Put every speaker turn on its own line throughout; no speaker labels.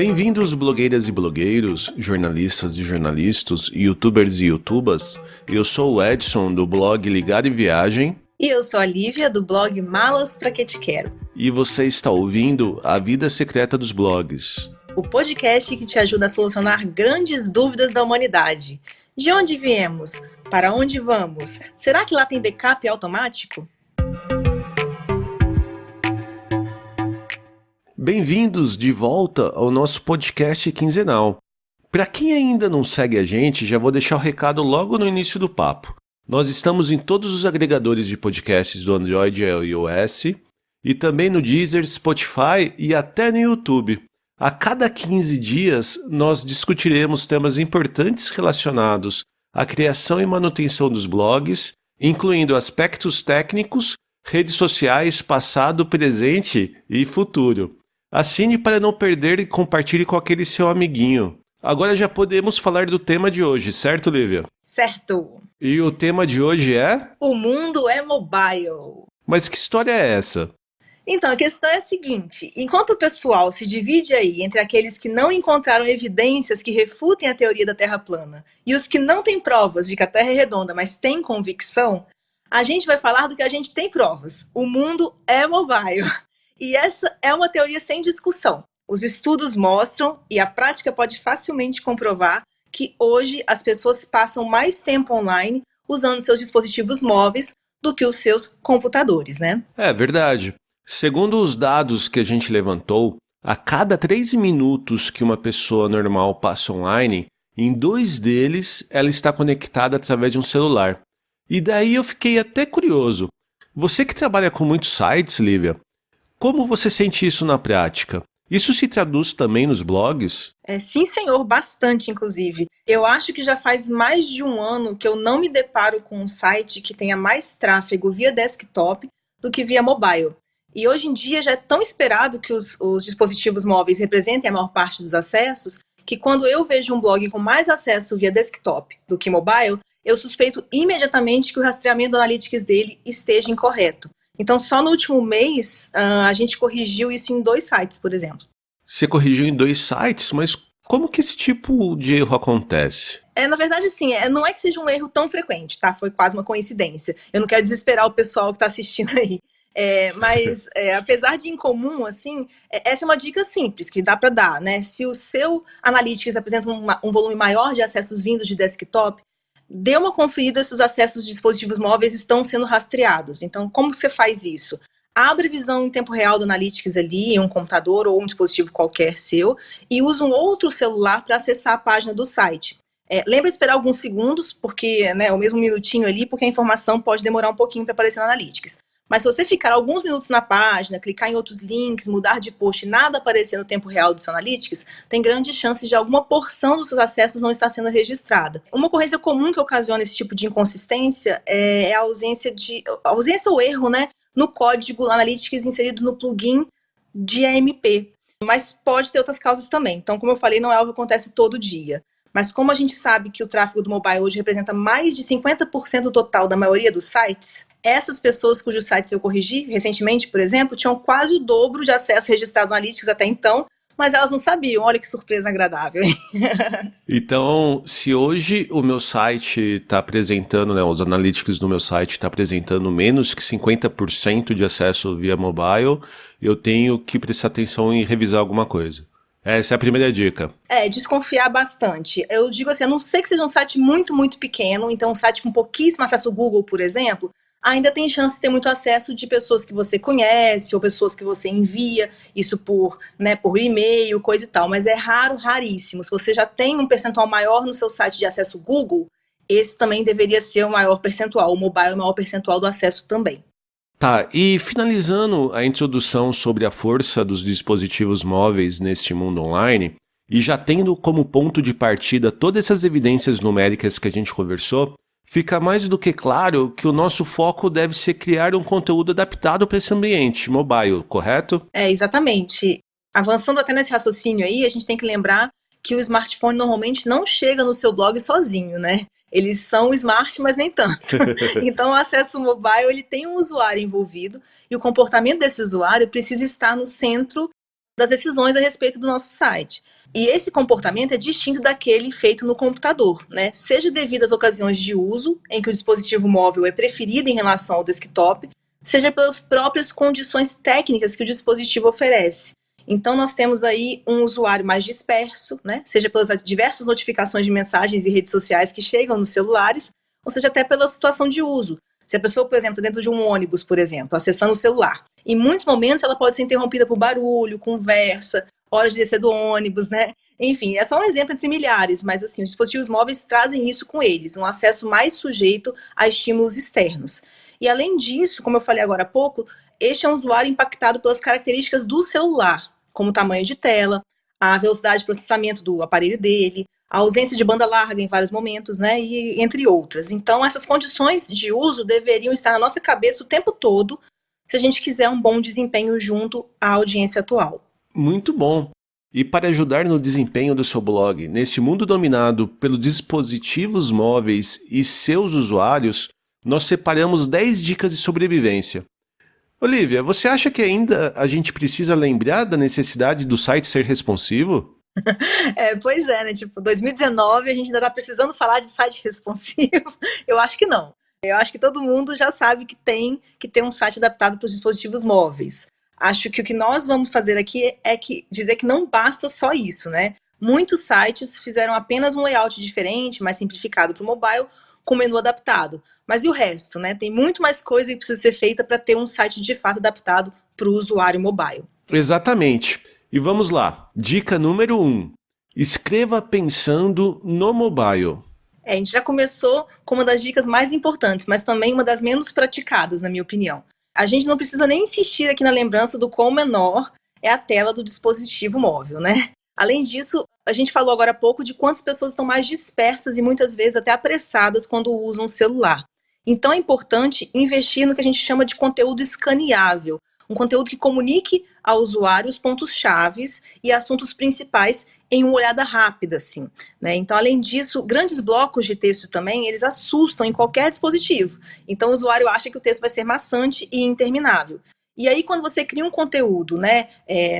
Bem-vindos blogueiras e blogueiros, jornalistas e jornalistas, youtubers e youtubas. Eu sou o Edson do blog Ligado em Viagem.
E eu sou a Lívia do blog Malas Pra Que Te Quero.
E você está ouvindo A Vida Secreta dos Blogs.
O podcast que te ajuda a solucionar grandes dúvidas da humanidade. De onde viemos? Para onde vamos? Será que lá tem backup automático?
Bem-vindos de volta ao nosso podcast quinzenal. Para quem ainda não segue a gente, já vou deixar o recado logo no início do papo. Nós estamos em todos os agregadores de podcasts do Android e iOS, e também no Deezer, Spotify e até no YouTube. A cada 15 dias, nós discutiremos temas importantes relacionados à criação e manutenção dos blogs, incluindo aspectos técnicos, redes sociais, passado, presente e futuro. Assine para não perder e compartilhe com aquele seu amiguinho. Agora já podemos falar do tema de hoje, certo, Lívia?
Certo!
E o tema de hoje é?
O mundo é mobile.
Mas que história é essa?
Então, a questão é a seguinte: enquanto o pessoal se divide aí entre aqueles que não encontraram evidências que refutem a teoria da Terra plana e os que não têm provas de que a Terra é redonda, mas têm convicção, a gente vai falar do que a gente tem provas. O mundo é mobile. E essa é uma teoria sem discussão. Os estudos mostram, e a prática pode facilmente comprovar, que hoje as pessoas passam mais tempo online usando seus dispositivos móveis do que os seus computadores, né?
É verdade. Segundo os dados que a gente levantou, a cada 3 minutos que uma pessoa normal passa online, em 2 deles ela está conectada através de um celular. E daí eu fiquei até curioso. Você que trabalha com muitos sites, Lívia, como você sente isso na prática? Isso se traduz também nos blogs?
Sim, senhor, bastante, inclusive. Eu acho que já faz mais de um ano que eu não me deparo com um site que tenha mais tráfego via desktop do que via mobile. E hoje em dia já é tão esperado que os dispositivos móveis representem a maior parte dos acessos, que quando eu vejo um blog com mais acesso via desktop do que mobile, eu suspeito imediatamente que o rastreamento do Analytics dele esteja incorreto. Então, só no último mês, a gente corrigiu isso em 2 sites, por exemplo.
Você corrigiu em 2 sites, mas como que esse tipo de erro acontece?
Na verdade, sim, não é que seja um erro tão frequente, tá? Foi quase uma coincidência. Eu não quero desesperar o pessoal que está assistindo aí. Mas, apesar de incomum, assim, essa é uma dica simples que dá para dar, né? Se o seu Analytics apresenta um volume maior de acessos vindos de desktop, dê uma conferida se os acessos de dispositivos móveis estão sendo rastreados. Então, como você faz isso? Abre a visão em tempo real do Analytics ali, em um computador ou um dispositivo qualquer seu, e usa um outro celular para acessar a página do site. Lembra de esperar alguns segundos, porque, né, o mesmo minutinho ali, porque a informação pode demorar um pouquinho para aparecer no Analytics. Mas se você ficar alguns minutos na página, clicar em outros links, mudar de post e nada aparecer no tempo real do seu Analytics, tem grandes chances de alguma porção dos seus acessos não estar sendo registrada. Uma ocorrência comum que ocasiona esse tipo de inconsistência é a ausência ou erro, né, no código Analytics inserido no plugin de AMP. Mas pode ter outras causas também. Então, como eu falei, não é algo que acontece todo dia. Mas como a gente sabe que o tráfego do mobile hoje representa mais de 50% do total da maioria dos sites, essas pessoas cujos sites eu corrigi recentemente, por exemplo, tinham quase o dobro de acessos registrados no Analytics até então, mas elas não sabiam. Olha que surpresa agradável.
Então, se hoje o meu site está apresentando, né, os Analytics do meu site está apresentando menos que 50% de acesso via mobile, eu tenho que prestar atenção e revisar alguma coisa. Essa é a primeira dica.
Desconfiar bastante. Eu digo assim, a não ser que seja um site muito, muito pequeno, então um site com pouquíssimo acesso ao Google, por exemplo, ainda tem chance de ter muito acesso de pessoas que você conhece ou pessoas que você envia, isso por e-mail, coisa e tal, mas é raro, raríssimo. Se você já tem um percentual maior no seu site de acesso Google, esse também deveria ser o maior percentual, o mobile é o maior percentual do acesso também.
Tá, e finalizando a introdução sobre a força dos dispositivos móveis neste mundo online, e já tendo como ponto de partida todas essas evidências numéricas que a gente conversou, fica mais do que claro que o nosso foco deve ser criar um conteúdo adaptado para esse ambiente mobile, correto?
Exatamente. Avançando até nesse raciocínio aí, a gente tem que lembrar que o smartphone normalmente não chega no seu blog sozinho, né? Eles são smart, mas nem tanto. Então, o acesso mobile, ele tem um usuário envolvido e o comportamento desse usuário precisa estar no centro das decisões a respeito do nosso site. E esse comportamento é distinto daquele feito no computador, né? Seja devido às ocasiões de uso, em que o dispositivo móvel é preferido em relação ao desktop, seja pelas próprias condições técnicas que o dispositivo oferece. Então, nós temos aí um usuário mais disperso, né? Seja pelas diversas notificações de mensagens e redes sociais que chegam nos celulares, ou seja, até pela situação de uso. Se a pessoa, por exemplo, dentro de um ônibus, por exemplo, acessando o celular, em muitos momentos ela pode ser interrompida por barulho, conversa, horas de descer do ônibus, né? Enfim, é só um exemplo entre milhares, mas assim, os dispositivos móveis trazem isso com eles, um acesso mais sujeito a estímulos externos. E além disso, como eu falei agora há pouco, este é um usuário impactado pelas características do celular, como o tamanho de tela, a velocidade de processamento do aparelho dele, a ausência de banda larga em vários momentos, né, e entre outras. Então, essas condições de uso deveriam estar na nossa cabeça o tempo todo, se a gente quiser um bom desempenho junto à audiência atual.
Muito bom! E para ajudar no desempenho do seu blog, nesse mundo dominado pelos dispositivos móveis e seus usuários, nós separamos 10 dicas de sobrevivência. Olivia, você acha que ainda a gente precisa lembrar da necessidade do site ser responsivo?
Pois é, né? Tipo, 2019 a gente ainda está precisando falar de site responsivo? Eu acho que não. Eu acho que todo mundo já sabe que tem que ter um site adaptado para os dispositivos móveis. Acho que o que nós vamos fazer aqui é dizer que não basta só isso, né? Muitos sites fizeram apenas um layout diferente, mais simplificado para o mobile, com menu adaptado. Mas e o resto, né? Tem muito mais coisa que precisa ser feita para ter um site de fato adaptado para o usuário mobile.
Exatamente. E vamos lá. Dica número 1. Escreva pensando no mobile.
A gente já começou com uma das dicas mais importantes, mas também uma das menos praticadas, na minha opinião. A gente não precisa nem insistir aqui na lembrança do quão menor é a tela do dispositivo móvel, né? Além disso, a gente falou agora há pouco de quantas pessoas estão mais dispersas e muitas vezes até apressadas quando usam o celular. Então é importante investir no que a gente chama de conteúdo escaneável, um conteúdo que comunique ao usuário os pontos-chave e assuntos principais em uma olhada rápida, assim, né? Então, além disso, grandes blocos de texto também, eles assustam em qualquer dispositivo. Então, o usuário acha que o texto vai ser maçante e interminável. E aí, quando você cria um conteúdo, né,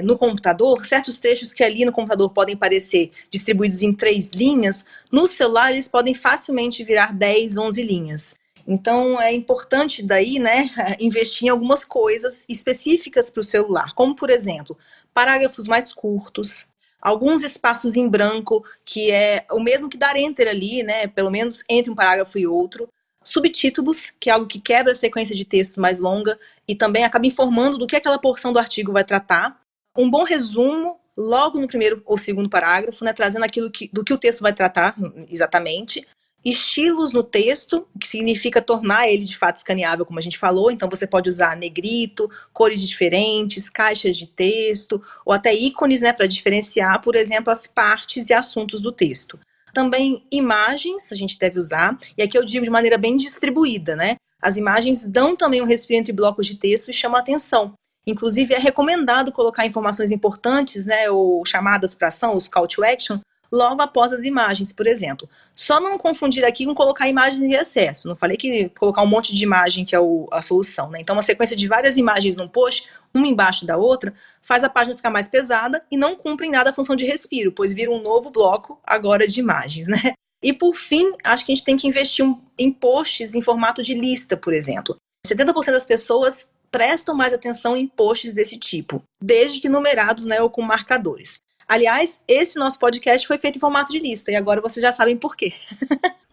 no computador, certos trechos que ali no computador podem parecer distribuídos em 3 linhas, no celular eles podem facilmente virar 10, 11 linhas. Então, é importante daí, né, investir em algumas coisas específicas para o celular, como, por exemplo, parágrafos mais curtos, alguns espaços em branco, que é o mesmo que dar enter ali, né, pelo menos entre um parágrafo e outro, subtítulos, que é algo que quebra a sequência de texto mais longa e também acaba informando do que aquela porção do artigo vai tratar, um bom resumo logo no primeiro ou segundo parágrafo, né, trazendo do que o texto vai tratar exatamente, estilos no texto, que significa tornar ele de fato escaneável, como a gente falou. Então você pode usar negrito, cores diferentes, caixas de texto, ou até ícones, né, para diferenciar, por exemplo, as partes e assuntos do texto. Também imagens a gente deve usar, e aqui eu digo de maneira bem distribuída, né? As imagens dão também um respiro entre blocos de texto e chamam a atenção. Inclusive é recomendado colocar informações importantes, né, ou chamadas para ação, os call to action, logo após as imagens, por exemplo. Só não confundir aqui com colocar imagens em excesso. Não falei que colocar um monte de imagem que é a solução, né? Então, uma sequência de várias imagens num post, uma embaixo da outra, faz a página ficar mais pesada e não cumpre em nada a função de respiro, pois vira um novo bloco agora de imagens, né? E por fim, acho que a gente tem que investir em posts em formato de lista, por exemplo. 70% das pessoas prestam mais atenção em posts desse tipo, desde que numerados, né, ou com marcadores. Aliás, esse nosso podcast foi feito em formato de lista, e agora vocês já sabem por quê.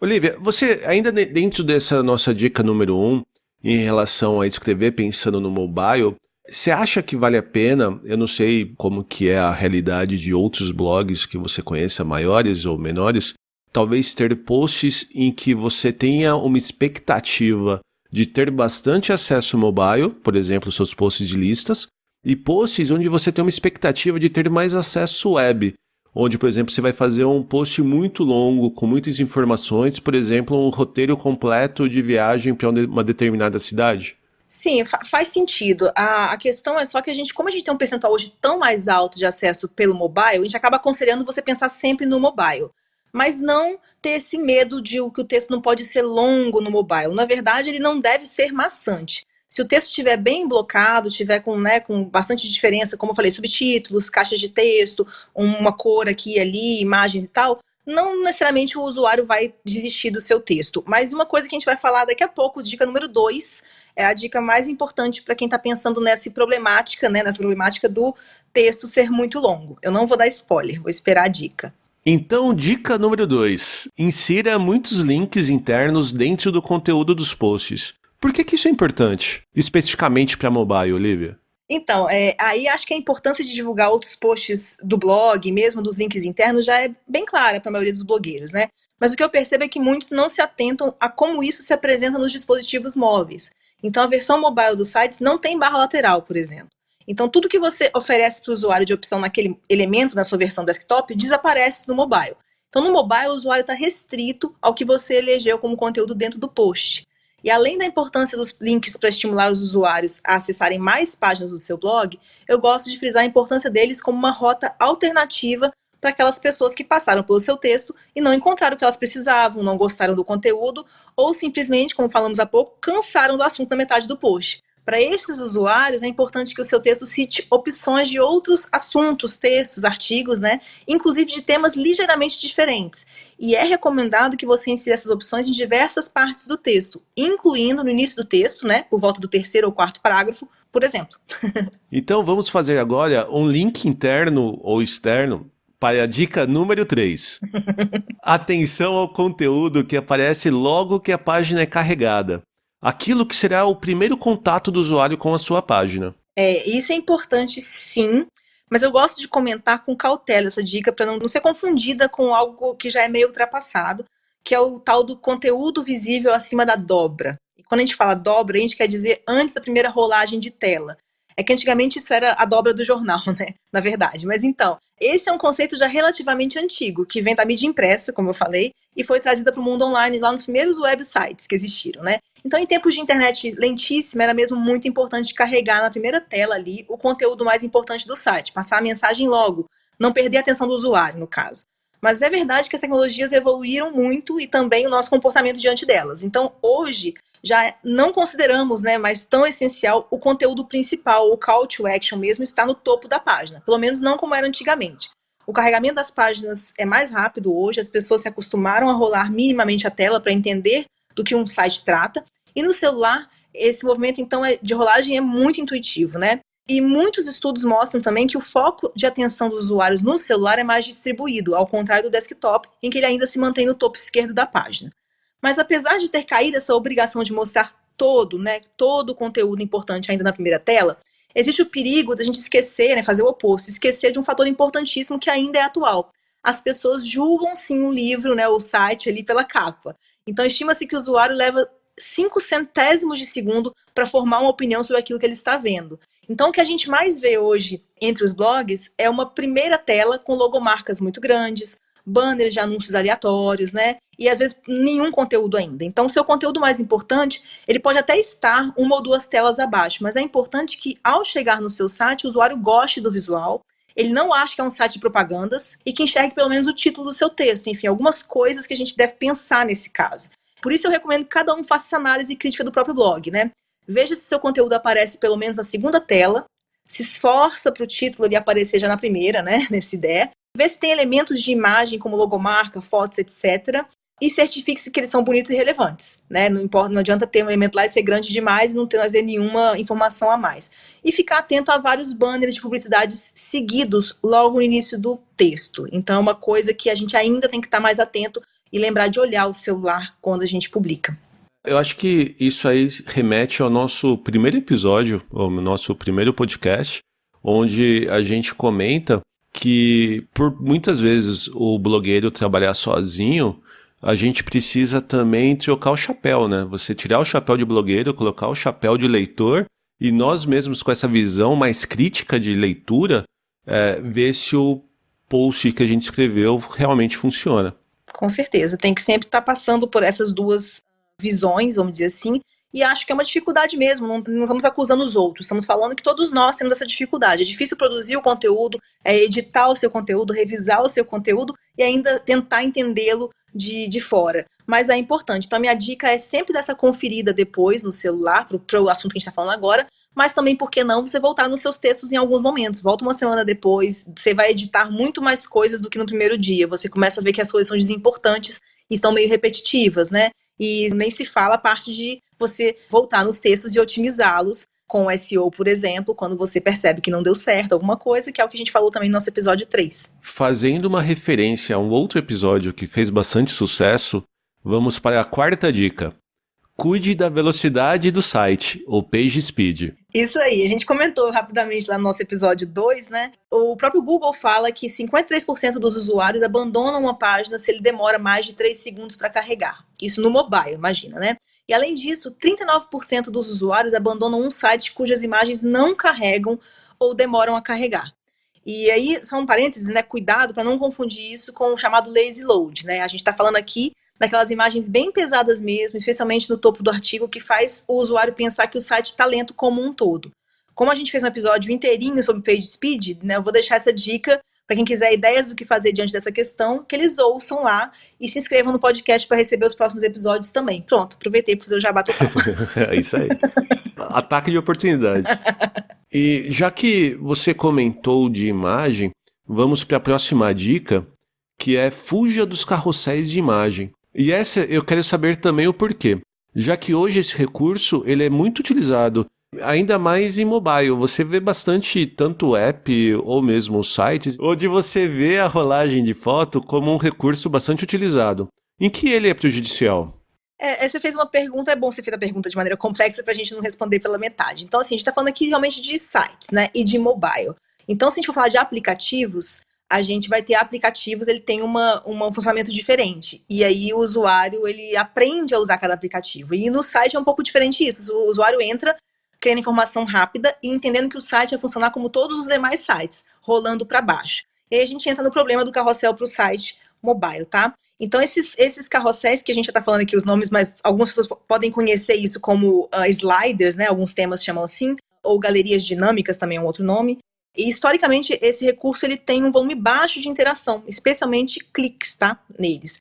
Olivia, você ainda dentro dessa nossa dica número 1, em relação a escrever pensando no mobile, você acha que vale a pena, eu não sei como que é a realidade de outros blogs que você conheça, maiores ou menores, talvez ter posts em que você tenha uma expectativa de ter bastante acesso mobile, por exemplo, seus posts de listas, e posts onde você tem uma expectativa de ter mais acesso web, onde, por exemplo, você vai fazer um post muito longo, com muitas informações, por exemplo, um roteiro completo de viagem para uma determinada cidade?
Sim, faz sentido. A questão é só que como a gente tem um percentual hoje tão mais alto de acesso pelo mobile, a gente acaba aconselhando você pensar sempre no mobile. Mas não ter esse medo de que o texto não pode ser longo no mobile. Na verdade, ele não deve ser maçante. Se o texto estiver bem blocado, estiver com bastante diferença, como eu falei, subtítulos, caixas de texto, uma cor aqui e ali, imagens e tal, não necessariamente o usuário vai desistir do seu texto. Mas uma coisa que a gente vai falar daqui a pouco, dica número 2, é a dica mais importante para quem está pensando nessa problemática, né, nessa problemática do texto ser muito longo. Eu não vou dar spoiler, vou esperar a dica.
Então, dica número 2. Insira muitos links internos dentro do conteúdo dos posts. Por que isso é importante? Especificamente para mobile, Olivia?
Então, aí acho que a importância de divulgar outros posts do blog, mesmo dos links internos, já é bem clara para a maioria dos blogueiros, né? Mas o que eu percebo é que muitos não se atentam a como isso se apresenta nos dispositivos móveis. Então, a versão mobile dos sites não tem barra lateral, por exemplo. Então, tudo que você oferece para o usuário de opção naquele elemento na sua versão desktop desaparece no mobile. Então, no mobile, o usuário está restrito ao que você elegeu como conteúdo dentro do post. E além da importância dos links para estimular os usuários a acessarem mais páginas do seu blog, eu gosto de frisar a importância deles como uma rota alternativa para aquelas pessoas que passaram pelo seu texto e não encontraram o que elas precisavam, não gostaram do conteúdo ou simplesmente, como falamos há pouco, cansaram do assunto na metade do post. Para esses usuários, é importante que o seu texto cite opções de outros assuntos, textos, artigos, né? Inclusive de temas ligeiramente diferentes. E é recomendado que você insira essas opções em diversas partes do texto, incluindo no início do texto, né? Por volta do 3º ou 4º parágrafo, por exemplo.
Então vamos fazer agora um link interno ou externo para a dica número 3. Atenção ao conteúdo que aparece logo que a página é carregada. Aquilo que será o primeiro contato do usuário com a sua página.
Isso é importante sim, mas eu gosto de comentar com cautela essa dica para não ser confundida com algo que já é meio ultrapassado, que é o tal do conteúdo visível acima da dobra. E quando a gente fala dobra, a gente quer dizer antes da primeira rolagem de tela. É que antigamente isso era a dobra do jornal, né? Na verdade. Mas então, esse é um conceito já relativamente antigo, que vem da mídia impressa, como eu falei, e foi trazida para o mundo online lá nos primeiros websites que existiram, né? Então, em tempos de internet lentíssima, era mesmo muito importante carregar na primeira tela ali o conteúdo mais importante do site, passar a mensagem logo, não perder a atenção do usuário, no caso. Mas é verdade que as tecnologias evoluíram muito e também o nosso comportamento diante delas. Então, hoje, já não consideramos, né, mais tão essencial o conteúdo principal, o call to action mesmo, está no topo da página, pelo menos não como era antigamente. O carregamento das páginas é mais rápido hoje, as pessoas se acostumaram a rolar minimamente a tela para entender do que um site trata, e no celular esse movimento então de rolagem é muito intuitivo, né? E muitos estudos mostram também que o foco de atenção dos usuários no celular é mais distribuído, ao contrário do desktop, em que ele ainda se mantém no topo esquerdo da página. Mas apesar de ter caído essa obrigação de mostrar todo o conteúdo importante ainda na primeira tela, existe o perigo da gente esquecer, né, fazer o oposto, esquecer de um fator importantíssimo que ainda é atual. As pessoas julgam sim o livro, né, o site ali pela capa. Então estima-se que o usuário leva 5 centésimos de segundo para formar uma opinião sobre aquilo que ele está vendo. Então o que a gente mais vê hoje entre os blogs é uma primeira tela com logomarcas muito grandes, banners de anúncios aleatórios, né? E às vezes nenhum conteúdo ainda. Então, o seu conteúdo mais importante, ele pode até estar 1 ou 2 telas abaixo, mas é importante que, ao chegar no seu site, o usuário goste do visual, ele não ache que é um site de propagandas e que enxergue pelo menos o título do seu texto. Enfim, algumas coisas que a gente deve pensar nesse caso. Por isso, eu recomendo que cada um faça essa análise crítica do próprio blog, né? Veja se seu conteúdo aparece pelo menos na segunda tela, se esforça para o título ali aparecer já na primeira, né? Nessa ideia. Vê se tem elementos de imagem, como logomarca, fotos, etc. E certifique-se que eles são bonitos e relevantes, né? Não importa, não adianta ter um elemento lá e ser grande demais e não trazer nenhuma informação a mais. E ficar atento a vários banners de publicidades seguidos logo no início do texto. Então, é uma coisa que a gente ainda tem que estar mais atento e lembrar de olhar o celular quando a gente publica.
Eu acho que isso aí remete ao nosso primeiro episódio, ao nosso primeiro podcast, onde a gente comenta que por muitas vezes o blogueiro trabalhar sozinho, a gente precisa também trocar o chapéu, né? Você tirar o chapéu de blogueiro, colocar o chapéu de leitor e nós mesmos com essa visão mais crítica de leitura, ver se o post que a gente escreveu realmente funciona.
Com certeza, tem que sempre estar passando por essas duas visões, vamos dizer assim, e acho que é uma dificuldade mesmo, não estamos acusando os outros, estamos falando que todos nós temos essa dificuldade. É difícil produzir o conteúdo, editar o seu conteúdo, revisar o seu conteúdo e ainda tentar entendê-lo de fora. mas é importante. Então, a minha dica é sempre dar essa conferida depois no celular, para o assunto que a gente está falando agora, mas também, por que não, você voltar nos seus textos em alguns momentos. Volta uma semana depois, você vai editar muito mais coisas do que no primeiro dia. Você começa a ver que as coisas são desimportantes e estão meio repetitivas, né? E nem se fala a parte de você voltar nos textos e otimizá-los com o SEO, por exemplo, quando você percebe que não deu certo alguma coisa, que é o que a gente falou também no nosso episódio 3.
Fazendo uma referência a um outro episódio que fez bastante sucesso, vamos para a quarta dica. Cuide da velocidade do site, ou page speed.
Isso aí, a gente comentou rapidamente lá no nosso episódio 2, né? O próprio Google fala que 53% dos usuários abandonam uma página se ele demora mais de 3 segundos para carregar. Isso no mobile, imagina, né? E além disso, 39% dos usuários abandonam um site cujas imagens não carregam ou demoram a carregar. E aí, só um parênteses, né? Cuidado para não confundir isso com o chamado lazy load, né? A gente está falando aqui daquelas imagens bem pesadas mesmo, especialmente no topo do artigo, que faz o usuário pensar que o site está lento como um todo. Como a gente fez um episódio inteirinho sobre page speed, né, eu vou deixar essa dica para quem quiser ideias do que fazer diante dessa questão, que eles ouçam lá e se inscrevam no podcast para receber os próximos episódios também. Pronto, aproveitei para fazer o jabá total.
É isso aí. Ataque de oportunidade. E já que você comentou de imagem, vamos para a próxima dica, que é fuja dos carrosséis de imagem. E essa eu quero saber também o porquê. Já que hoje esse recurso ele é muito utilizado, ainda mais em mobile. Você vê bastante tanto app ou mesmo sites, onde você vê a rolagem de foto como um recurso bastante utilizado. Em que ele é prejudicial?
Você fez uma pergunta, é bom você fazer a pergunta de maneira complexa para a gente não responder pela metade. Então, assim, a gente está falando aqui realmente de sites, né, e de mobile. Então, se a gente for falar de aplicativos, a gente vai ter aplicativos, ele tem um funcionamento diferente. E aí o usuário, ele aprende a usar cada aplicativo. E no site é um pouco diferente isso. O usuário entra querendo informação rápida e entendendo que o site vai funcionar como todos os demais sites, rolando para baixo. E aí a gente entra no problema do carrossel para o site mobile, tá? Então, esses carrosséis que a gente já está falando aqui, os nomes, mas algumas pessoas podem conhecer isso como sliders, né? Alguns temas chamam assim, ou galerias dinâmicas também é um outro nome. E, historicamente, esse recurso ele tem um volume baixo de interação, especialmente cliques, tá? Neles.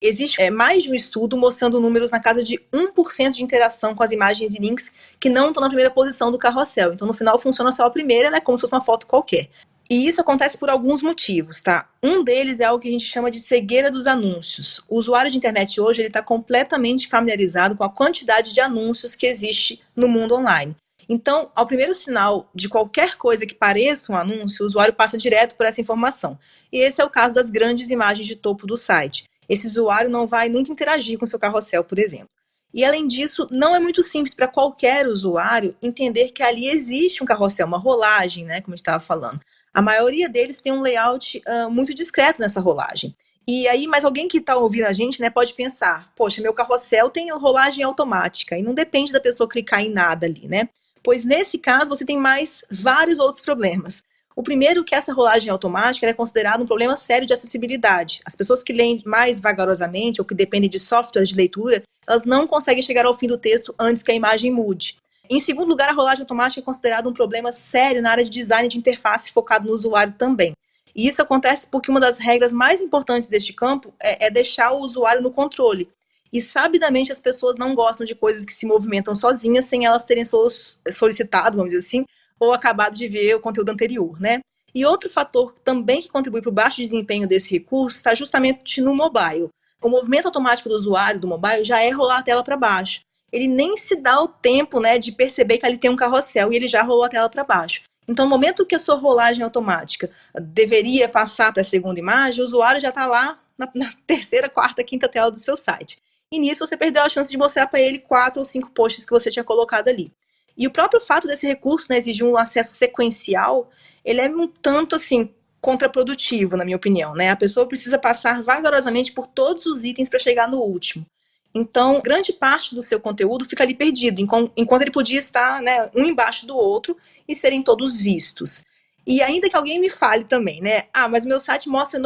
Existe mais de um estudo mostrando números na casa de 1% de interação com as imagens e links que não estão na primeira posição do carrossel. Então, no final, funciona só a primeira, né? Como se fosse uma foto qualquer. E isso acontece por alguns motivos, tá? Um deles é algo que a gente chama de cegueira dos anúncios. O usuário de internet hoje ele está completamente familiarizado com a quantidade de anúncios que existe no mundo online. Então, ao primeiro sinal de qualquer coisa que pareça um anúncio, o usuário passa direto por essa informação. E esse é o caso das grandes imagens de topo do site. Esse usuário não vai nunca interagir com o seu carrossel, por exemplo. E, além disso, não é muito simples para qualquer usuário entender que ali existe um carrossel, uma rolagem, né, como a gente estava falando. A maioria deles tem um layout muito discreto nessa rolagem. E aí, mas alguém que está ouvindo a gente, né, pode pensar, poxa, meu carrossel tem rolagem automática e não depende da pessoa clicar em nada ali, né? Pois nesse caso você tem mais vários outros problemas. O primeiro é que essa rolagem automática é considerada um problema sério de acessibilidade. As pessoas que leem mais vagarosamente ou que dependem de softwares de leitura, elas não conseguem chegar ao fim do texto antes que a imagem mude. Em segundo lugar, a rolagem automática é considerada um problema sério na área de design de interface focado no usuário também. E isso acontece porque uma das regras mais importantes deste campo é deixar o usuário no controle. E, sabidamente, as pessoas não gostam de coisas que se movimentam sozinhas sem elas terem solicitado, vamos dizer assim, ou acabado de ver o conteúdo anterior, né? E outro fator também que contribui para o baixo desempenho desse recurso está justamente no mobile. O movimento automático do usuário do mobile já é rolar a tela para baixo. Ele nem se dá o tempo, né, de perceber que ali tem um carrossel e ele já rolou a tela para baixo. Então, no momento que a sua rolagem automática deveria passar para a segunda imagem, o usuário já está lá na terceira, quarta, quinta tela do seu site. E nisso você perdeu a chance de mostrar para ele 4 ou 5 posts que você tinha colocado ali. E o próprio fato desse recurso, né, exigir um acesso sequencial, ele é um tanto, assim, contraprodutivo, na minha opinião, né? A pessoa precisa passar vagarosamente por todos os itens para chegar no último. Então, grande parte do seu conteúdo fica ali perdido, enquanto ele podia estar, né, um embaixo do outro e serem todos vistos. E ainda que alguém me fale também, né? Mas meu site mostra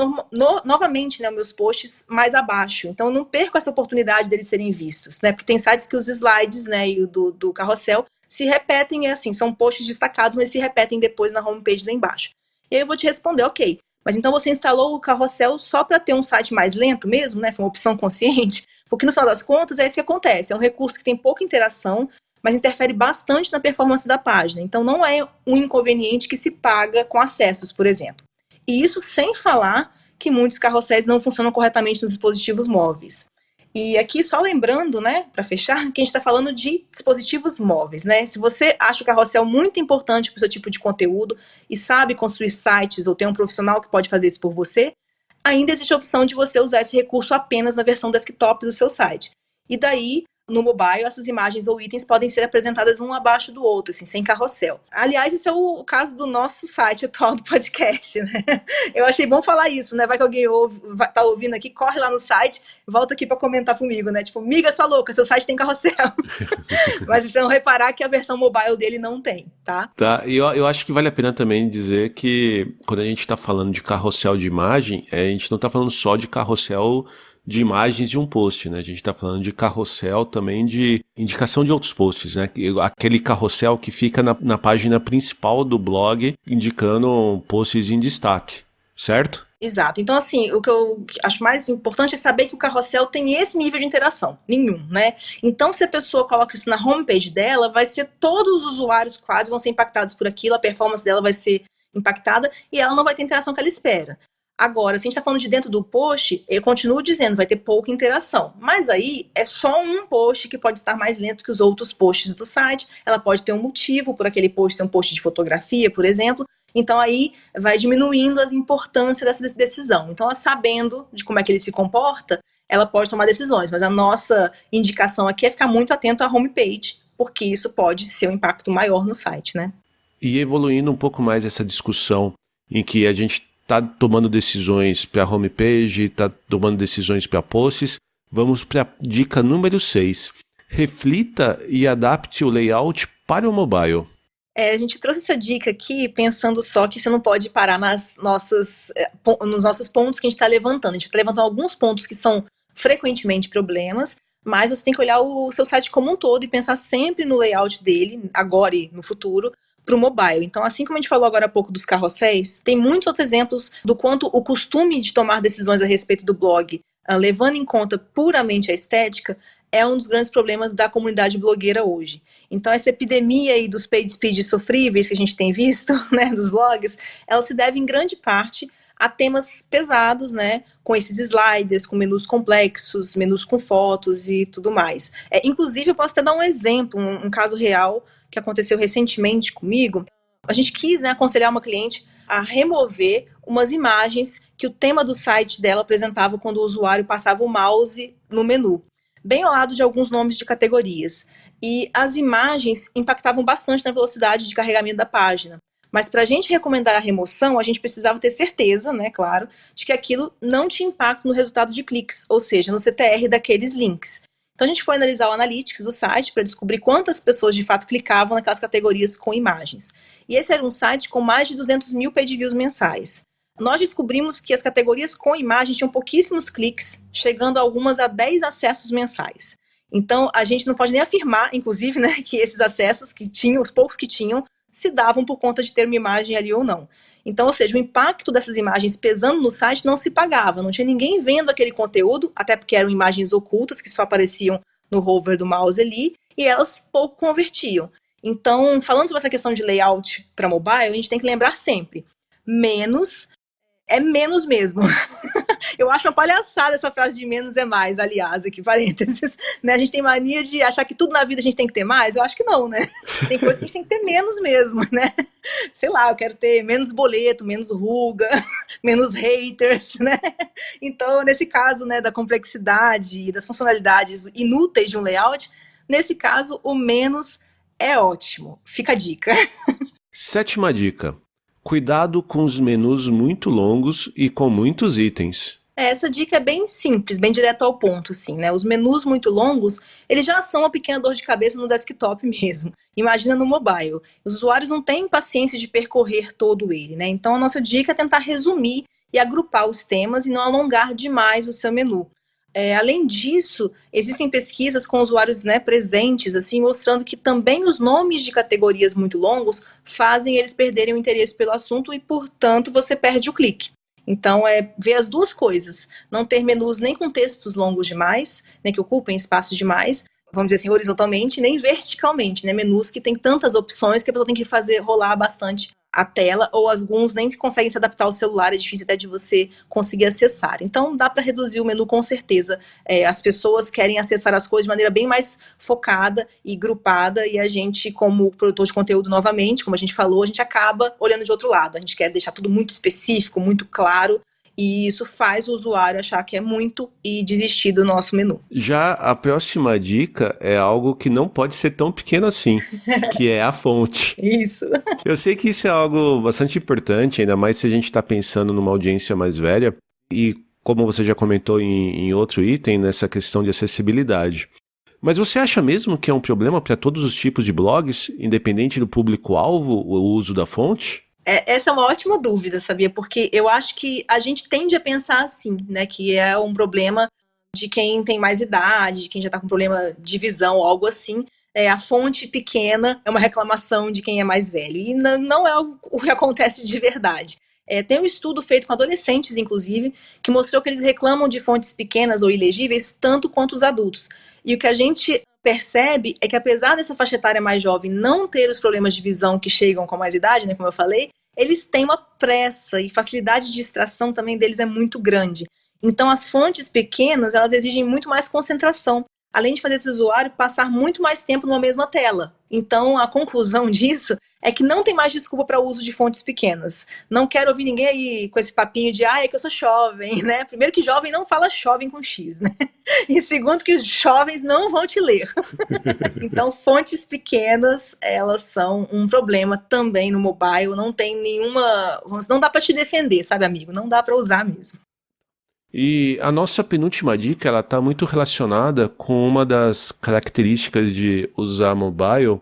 novamente, né, meus posts mais abaixo. Então, eu não perco essa oportunidade deles serem vistos, né? Porque tem sites que os slides, né, e o do carrossel se repetem, assim, são posts destacados, mas se repetem depois na homepage lá embaixo. E aí eu vou te responder, ok, mas então você instalou o carrossel só para ter um site mais lento mesmo, né? Foi uma opção consciente? Porque no final das contas é isso que acontece, é um recurso que tem pouca interação, mas interfere bastante na performance da página. Então não é um inconveniente que se paga com acessos, por exemplo. E isso sem falar que muitos carrosséis não funcionam corretamente nos dispositivos móveis. E aqui, só lembrando, né, para fechar, que a gente está falando de dispositivos móveis, né? Se você acha o carrossel muito importante para o seu tipo de conteúdo e sabe construir sites ou tem um profissional que pode fazer isso por você, ainda existe a opção de você usar esse recurso apenas na versão desktop do seu site. E daí, no mobile, essas imagens ou itens podem ser apresentadas um abaixo do outro, assim, sem carrossel. Aliás, esse é o caso do nosso site atual do podcast, né? Eu achei bom falar isso, né? Vai que alguém tá ouvindo aqui, corre lá no site, volta aqui para comentar comigo, né? Tipo, miga, sua louca, seu site tem carrossel. Mas vocês vão reparar que a versão mobile dele não tem, tá?
Tá, e eu acho que vale a pena também dizer que quando a gente está falando de carrossel de imagem, a gente não está falando só de carrossel de imagens de um post, né? A gente está falando de carrossel também de indicação de outros posts, né? Aquele carrossel que fica na página principal do blog indicando posts em destaque, certo?
Exato. Então, assim, o que eu acho mais importante é saber que o carrossel tem esse nível de interação. Nenhum, né? Então, se a pessoa coloca isso na homepage dela, vai ser todos os usuários quase vão ser impactados por aquilo, a performance dela vai ser impactada e ela não vai ter a interação que ela espera. Agora, se a gente está falando de dentro do post, eu continuo dizendo, vai ter pouca interação. Mas aí é só um post que pode estar mais lento que os outros posts do site. Ela pode ter um motivo por aquele post ser um post de fotografia, por exemplo. Então aí vai diminuindo a importância dessa decisão. Então ela sabendo de como é que ele se comporta, ela pode tomar decisões. Mas a nossa indicação aqui é ficar muito atento à homepage, porque isso pode ser um impacto maior no site, né?
E evoluindo um pouco mais essa discussão em que a gente está tomando decisões para a homepage, está tomando decisões para posts, vamos para a dica número 6. Reflita e adapte o layout para o mobile.
A gente trouxe essa dica aqui pensando só que você não pode parar nos nossos pontos que a gente está levantando. A gente está levantando alguns pontos que são frequentemente problemas, mas você tem que olhar o seu site como um todo e pensar sempre no layout dele, agora e no futuro, para o mobile. Então, assim como a gente falou agora há pouco dos carrosséis, tem muitos outros exemplos do quanto o costume de tomar decisões a respeito do blog, levando em conta puramente a estética, é um dos grandes problemas da comunidade blogueira hoje. Então, essa epidemia aí dos page speeds sofríveis que a gente tem visto, né, dos blogs, ela se deve em grande parte a temas pesados, né, com esses sliders, com menus complexos, menus com fotos e tudo mais. Inclusive, eu posso até dar um exemplo, um caso real que aconteceu recentemente comigo. A gente quis, né, aconselhar uma cliente a remover umas imagens que o tema do site dela apresentava quando o usuário passava o mouse no menu, bem ao lado de alguns nomes de categorias. E as imagens impactavam bastante na velocidade de carregamento da página. Mas para a gente recomendar a remoção, a gente precisava ter certeza, né, claro, de que aquilo não tinha impacto no resultado de cliques, ou seja, no CTR daqueles links. Então a gente foi analisar o Analytics do site para descobrir quantas pessoas de fato clicavam naquelas categorias com imagens. E esse era um site com mais de 200 mil page views mensais. Nós descobrimos que as categorias com imagem tinham pouquíssimos cliques, chegando algumas a 10 acessos mensais. Então a gente não pode nem afirmar, inclusive, né, que esses acessos que tinham, os poucos que tinham, se davam por conta de ter uma imagem ali ou não. Então, ou seja, o impacto dessas imagens pesando no site não se pagava, não tinha ninguém vendo aquele conteúdo, até porque eram imagens ocultas que só apareciam no hover do mouse ali, e elas pouco convertiam. Então, falando sobre essa questão de layout para mobile, a gente tem que lembrar sempre, menos é menos mesmo. Eu acho uma palhaçada essa frase de menos é mais, aliás, aqui, parênteses. Né? A gente tem mania de achar que tudo na vida a gente tem que ter mais. Eu acho que não, né? Tem coisa que a gente tem que ter menos mesmo, né? Sei lá, eu quero ter menos boleto, menos ruga, menos haters, né? Então, nesse caso, né, da complexidade e das funcionalidades inúteis de um layout, nesse caso, o menos é ótimo. Fica a dica.
7ª dica. Cuidado com os menus muito longos e com muitos itens.
Essa dica é bem simples, bem direto ao ponto, assim, né? Os menus muito longos, eles já são uma pequena dor de cabeça no desktop mesmo. Imagina no mobile. Os usuários não têm paciência de percorrer todo ele, né? Então, a nossa dica é tentar resumir e agrupar os temas e não alongar demais o seu menu. Além disso, existem pesquisas com usuários, né, presentes, assim, mostrando que também os nomes de categorias muito longos fazem eles perderem o interesse pelo assunto e, portanto, você perde o clique. Então, ver as duas coisas. Não ter menus nem com textos longos demais, né, que ocupem espaço demais, vamos dizer assim, horizontalmente, nem verticalmente, né? Menus que tem tantas opções que a pessoa tem que fazer rolar bastante a tela, ou alguns nem conseguem se adaptar ao celular, é difícil até de você conseguir acessar. Então, dá para reduzir o menu com certeza. As pessoas querem acessar as coisas de maneira bem mais focada e grupada, e a gente, como produtor de conteúdo, novamente, como a gente falou, a gente acaba olhando de outro lado. A gente quer deixar tudo muito específico, muito claro, e isso faz o usuário achar que é muito e desistir do nosso menu.
Já a próxima dica é algo que não pode ser tão pequeno assim, que é a fonte.
Isso.
Eu sei que isso é algo bastante importante, ainda mais se a gente está pensando numa audiência mais velha e, como você já comentou em outro item, nessa questão de acessibilidade. Mas você acha mesmo que é um problema para todos os tipos de blogs, independente do público-alvo, o uso da fonte?
Essa é uma ótima dúvida, sabia? Porque eu acho que a gente tende a pensar assim, né? Que é um problema de quem tem mais idade, de quem já está com problema de visão, algo assim. A fonte pequena é uma reclamação de quem é mais velho. E não é o que acontece de verdade. Tem um estudo feito com adolescentes, inclusive, que mostrou que eles reclamam de fontes pequenas ou ilegíveis tanto quanto os adultos. E o que a gente percebe é que, apesar dessa faixa etária mais jovem não ter os problemas de visão que chegam com mais idade, né, como eu falei, eles têm uma pressa e facilidade de extração também deles é muito grande. Então, as fontes pequenas, elas exigem muito mais concentração, além de fazer esse usuário passar muito mais tempo numa mesma tela. Então, a conclusão disso é que não tem mais desculpa para o uso de fontes pequenas. Não quero ouvir ninguém aí com esse papinho de é que eu sou jovem, né? Primeiro que jovem não fala jovem com X, né? E segundo que os jovens não vão te ler. Então, fontes pequenas, elas são um problema também no mobile. Não tem nenhuma... Não dá para te defender, sabe, amigo? Não dá para usar mesmo.
E a nossa penúltima dica, ela está muito relacionada com uma das características de usar mobile,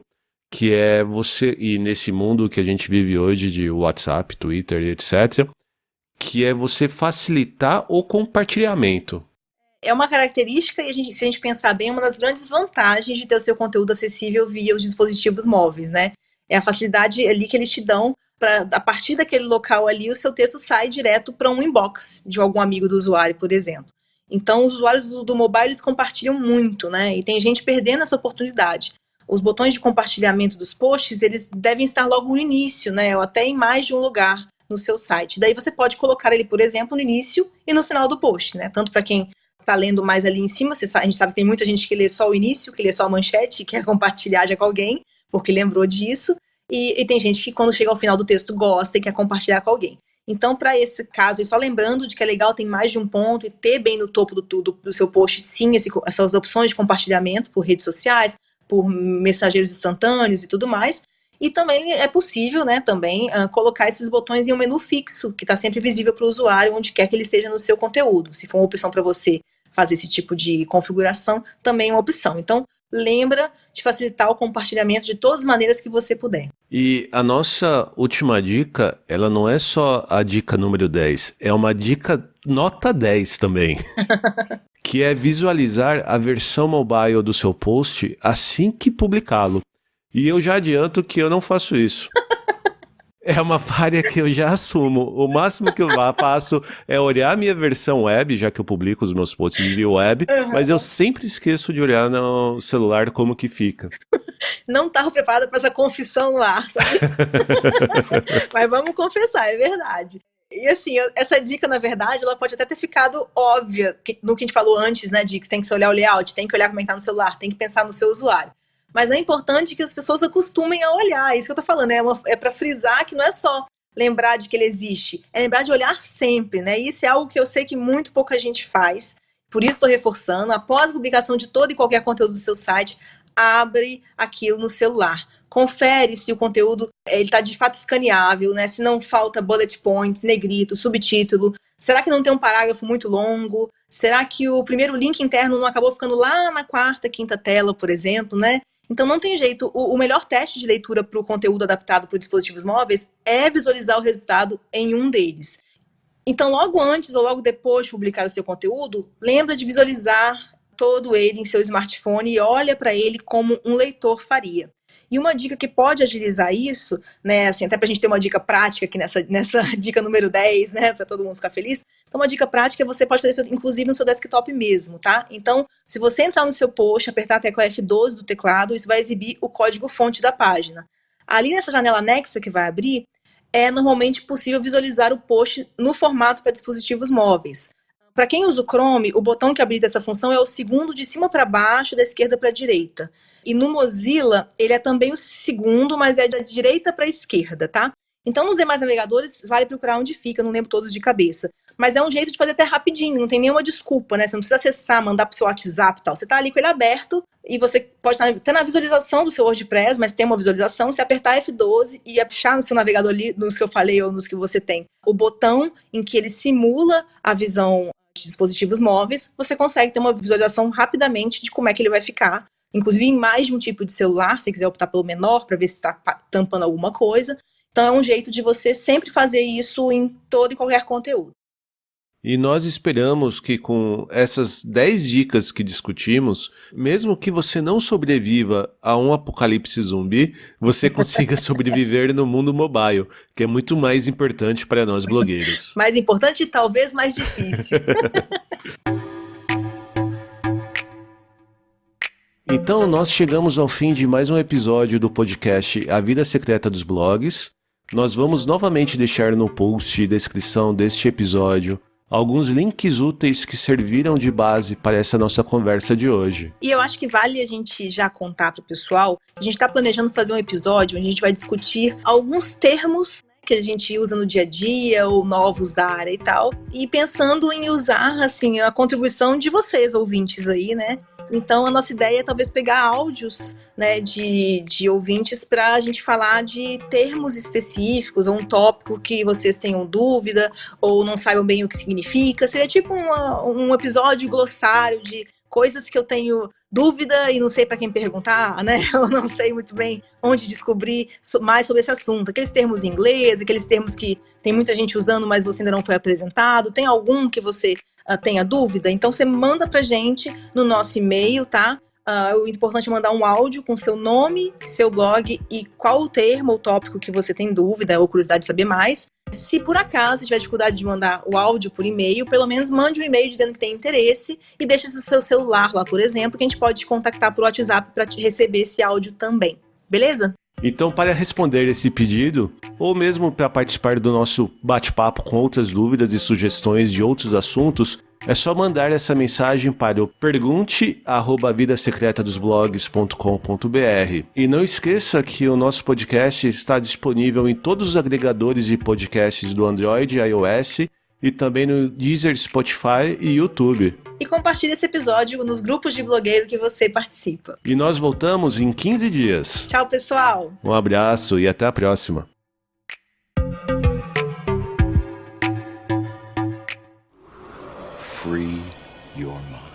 que é você, e nesse mundo que a gente vive hoje de WhatsApp, Twitter, etc., que é você facilitar o compartilhamento.
É uma característica, e se a gente pensar bem, é uma das grandes vantagens de ter o seu conteúdo acessível via os dispositivos móveis, né? É a facilidade ali que eles te dão para, a partir daquele local ali, o seu texto sai direto para um inbox de algum amigo do usuário, por exemplo. Então, os usuários do mobile, eles compartilham muito, né? E tem gente perdendo essa oportunidade. Os botões de compartilhamento dos posts, eles devem estar logo no início, né? Ou até em mais de um lugar no seu site. Daí você pode colocar ele, por exemplo, no início e no final do post, né? Tanto para quem está lendo mais ali em cima, a gente sabe que tem muita gente que lê só o início, que lê só a manchete e quer compartilhar já com alguém, porque lembrou disso. E tem gente que, quando chega ao final do texto, gosta e quer compartilhar com alguém. Então, para esse caso, e só lembrando de que é legal ter mais de um ponto e ter bem no topo do seu post, sim, essas opções de compartilhamento por redes sociais, por mensageiros instantâneos e tudo mais. E também é possível, né, também colocar esses botões em um menu fixo, que está sempre visível para o usuário, onde quer que ele esteja no seu conteúdo. Se for uma opção para você fazer esse tipo de configuração, também é uma opção. Então, lembra de facilitar o compartilhamento de todas as maneiras que você puder.
E a nossa última dica, ela não é só a dica número 10, é uma dica nota 10 também. Que é visualizar a versão mobile do seu post assim que publicá-lo. E eu já adianto que eu não faço isso. É uma falha que eu já assumo. O máximo que eu faço é olhar a minha versão web, já que eu publico os meus posts via web, mas eu sempre esqueço de olhar no celular como que fica.
Não estava preparada para essa confissão no ar, sabe? Mas vamos confessar, é verdade. E assim, essa dica, na verdade, ela pode até ter ficado óbvia no que a gente falou antes, né? De que tem que olhar o layout, tem que olhar como está no celular, tem que pensar no seu usuário. Mas é importante que as pessoas acostumem a olhar. Isso que eu tô falando, é para frisar que não é só lembrar de que ele existe, é lembrar de olhar sempre, né? E isso é algo que eu sei que muito pouca gente faz. Por isso estou reforçando, após a publicação de todo e qualquer conteúdo do seu site, abre aquilo no celular. Confere se o conteúdo está de fato escaneável, né? Se não falta bullet points, negrito, subtítulo. Será que não tem um parágrafo muito longo? Será que o primeiro link interno não acabou ficando lá na quarta, quinta tela, por exemplo, né? Então não tem jeito. O melhor teste de leitura para o conteúdo adaptado para os dispositivos móveis é visualizar o resultado em um deles. Então, logo antes ou logo depois de publicar o seu conteúdo, lembra de visualizar todo ele em seu smartphone e olha para ele como um leitor faria. E uma dica que pode agilizar isso, né, assim, até pra gente ter uma dica prática aqui nessa dica número 10, né, pra todo mundo ficar feliz. Então, uma dica prática é você pode fazer isso, inclusive, no seu desktop mesmo, tá? Então, se você entrar no seu post, apertar a tecla F12 do teclado, isso vai exibir o código-fonte da página. Ali nessa janela anexa que vai abrir, é normalmente possível visualizar o post no formato para dispositivos móveis. Para quem usa o Chrome, o botão que habilita essa função é o segundo de cima para baixo, da esquerda para a direita. E no Mozilla, ele é também o segundo, mas é da direita para a esquerda, tá? Então, nos demais navegadores, vale procurar onde fica, não lembro todos de cabeça. Mas é um jeito de fazer até rapidinho, não tem nenhuma desculpa, né? Você não precisa acessar, mandar pro seu WhatsApp e tal. Você tá ali com ele aberto e você pode estar até na visualização do seu WordPress, mas tem uma visualização, você apertar F12 e achar no seu navegador ali, nos que eu falei ou nos que você tem, o botão em que ele simula a visão de dispositivos móveis, você consegue ter uma visualização rapidamente de como é que ele vai ficar, inclusive em mais de um tipo de celular, se quiser optar pelo menor para ver se está tampando alguma coisa. Então é um jeito de você sempre fazer isso em todo e qualquer conteúdo.
E nós esperamos que com essas 10 dicas que discutimos, mesmo que você não sobreviva a um apocalipse zumbi, você consiga sobreviver no mundo mobile, que é muito mais importante para nós blogueiros.
Mais importante e talvez mais difícil.
Então nós chegamos ao fim de mais um episódio do podcast A Vida Secreta dos Blogs. Nós vamos novamente deixar no post e descrição deste episódio alguns links úteis que serviram de base para essa nossa conversa de hoje.
E eu acho que vale a gente já contar para o pessoal, a gente está planejando fazer um episódio onde a gente vai discutir alguns termos que a gente usa no dia a dia ou novos da área e tal, e pensando em usar, assim, a contribuição de vocês, ouvintes aí, né? Então, a nossa ideia é talvez pegar áudios, né, de ouvintes para a gente falar de termos específicos ou um tópico que vocês tenham dúvida ou não saibam bem o que significa. Seria tipo um episódio glossário de coisas que eu tenho dúvida e não sei para quem perguntar, né? Eu não sei muito bem onde descobrir mais sobre esse assunto. Aqueles termos em inglês, aqueles termos que tem muita gente usando, mas você ainda não foi apresentado. Tem algum que você tenha dúvida? Então você manda pra gente no nosso e-mail, tá? O importante é mandar um áudio com seu nome, seu blog e qual o termo ou tópico que você tem dúvida ou curiosidade de saber mais. Se por acaso tiver dificuldade de mandar o áudio por e-mail, pelo menos mande um e-mail dizendo que tem interesse e deixe o seu celular lá, por exemplo, que a gente pode te contactar por WhatsApp para te receber esse áudio também. Beleza?
Então, para responder esse pedido, ou mesmo para participar do nosso bate-papo com outras dúvidas e sugestões de outros assuntos, é só mandar essa mensagem para o pergunte@vidasecretadosblogs.com.br. E não esqueça que o nosso podcast está disponível em todos os agregadores de podcasts do Android e iOS e também no Deezer, Spotify e YouTube.
E compartilhe esse episódio nos grupos de blogueiro que você participa.
E nós voltamos em 15 dias.
Tchau, pessoal!
Um abraço e até a próxima.
Free your mind.